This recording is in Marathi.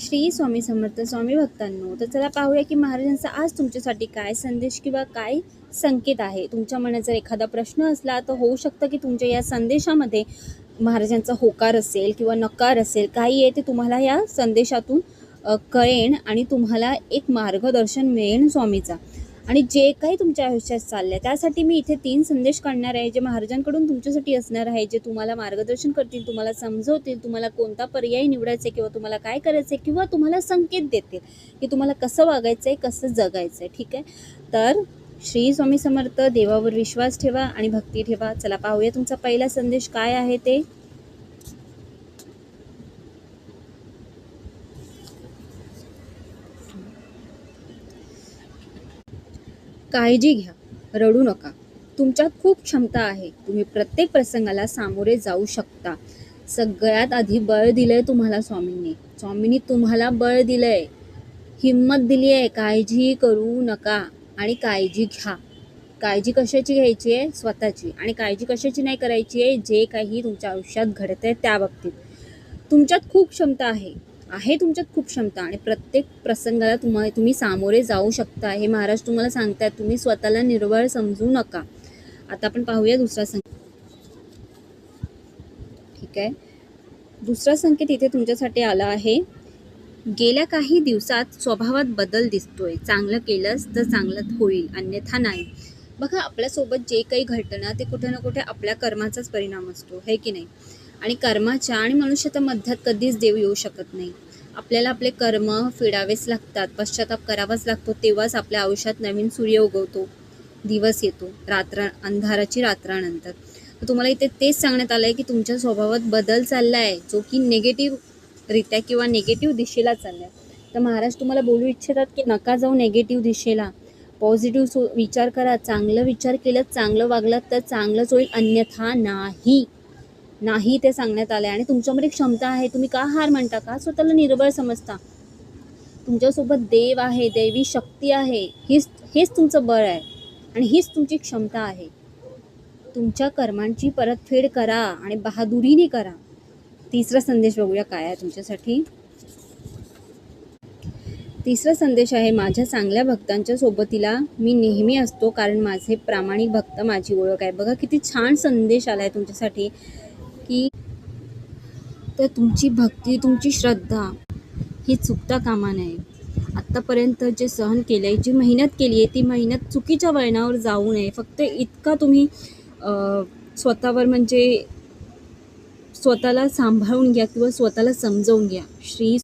श्री स्वामी समर्थ स्वामी भक्तांनो, तर चला पाहूया की महाराजांचा आज तुमच्यासाठी काय संदेश किंवा काय संकेत आहे. तुमच्या मनात जर एखादा प्रश्न असला तर होऊ शकतं की तुमच्या या संदेशामध्ये महाराजांचा होकार असेल किंवा नकार असेल, काही आहे ते तुम्हाला या संदेशातून कळेन आणि तुम्हाला एक मार्गदर्शन मिळेल स्वामीचा. आणि जे काही तुमच्या आयुष्यात चाललं आहे त्यासाठी मी इथे 3 संदेश काढणार आहे, जे महाराजांकडून तुमच्यासाठी असणार आहे, जे तुम्हाला मार्गदर्शन करतील, तुम्हाला समजवतील, तुम्हाला कोणता पर्याय निवडायचा आहे किंवा तुम्हाला काय करायचं आहे किंवा तुम्हाला संकेत देतील की तुम्हाला कसं वागायचं आहे, कसं जगायचं आहे. ठीक आहे, तर श्री स्वामी समर्थ. देवावर विश्वास ठेवा आणि भक्ती ठेवा. चला पाहूया तुमचा पहिला संदेश काय आहे ते. काळजी घ्या, रडू नका. तुमच्यात खूप क्षमता आहे. तुम्ही प्रत्येक प्रसंगाला सामोरे जाऊ शकता. सगळ्यात आधी बळ दिलंय तुम्हाला स्वामींनी. स्वामींनी तुम्हाला बळ दिलंय, हिंमत दिली आहे. काळजी करू नका आणि काळजी घ्या. काळजी कशाची घ्यायची आहे? स्वतःची. आणि काळजी कशाची नाही करायची आहे? जे काही तुमच्या आयुष्यात घडतंय त्या बाबतीत. तुमच्यात खूप क्षमता आहे तुमच्यात खूप क्षमता आणि प्रत्येक प्रसंगाला तुम्ही सामोरे जाऊ शकता. हे महाराज तुम्हाला सांगतात. तुम्ही स्वतःला निर्बळ समजू नका. आता आपण पाहूया दुसरा संकेत. ठीक आहे, दुसरा संकेत इथे तुमच्यासाठी आला आहे. गेल्या काही दिवसात स्वभावात बदल दिसतोय. चांगलं केलंस तर चांगलं होईल, अन्यथा नाही. बघा, आपल्यासोबत जे काही घडतं ते कुठे ना कुठे आपल्या कर्माचाच परिणाम असतो, है की नाही? आणि कर्माच्या आणि मनुष्याच्या मध्यात कधीच देव येऊ शकत नाही. आपल्याला आपले कर्म फेडावेच लागतात, पश्चाताप करावाच लागतो. तेव्हाच आपल्या आयुष्यात नवीन सूर्य उगवतो, दिवस येतो, अंधाराची रात्रानंतर. तर तुम्हाला इथे तेच सांगण्यात आलं आहे की तुमच्या स्वभावात बदल चालला आहे, जो की निगेटिव्ह रित्या किंवा निगेटिव्ह दिशेला चालला आहे. तर महाराज तुम्हाला बोलू इच्छितात की नका जाऊ निगेटिव्ह दिशेला. पॉझिटिव्ह विचार करा. चांगलं विचार केलं, चांगलं वागलात तर चांगलंच होईल, अन्यथा नाही ते सांगण्यात आलं आहे. आणि तुमच्यामध्ये क्षमता आहे. तुम्ही का हार म्हणता? का स्वतःला निर्बळ समजता? तुमच्यासोबत देव आहे, दैवी शक्ती आहे. हेच तुमचं बळ आहे आणि हीच तुमची क्षमता आहे. तुमच्या कर्मांची परतफेड करा आणि बहादुरीने करा. तिसरा संदेश बघूया काय आहे तुमच्यासाठी. तिसरा संदेश आहे, माझ्या चांगल्या भक्तांच्या सोबतीला मी नेहमी असतो, कारण माझे प्रामाणिक भक्त माझी ओळख आहे. बघा किती छान संदेश आला आहे तुमच्यासाठी की तर तुमची भक्ती, तुमची श्रद्धा ही चुकता कामा नये. आत्तापर्यंत जे सहन केलं आहे, जी मेहनत केली आहे, ती मेहनत चुकीच्या वळणावर जाऊ नये. फक्त इतका तुम्ही स्वतःवर म्हणजे स्वतःला सांभाळून घ्या किंवा स्वतःला समजवून घ्या. श्री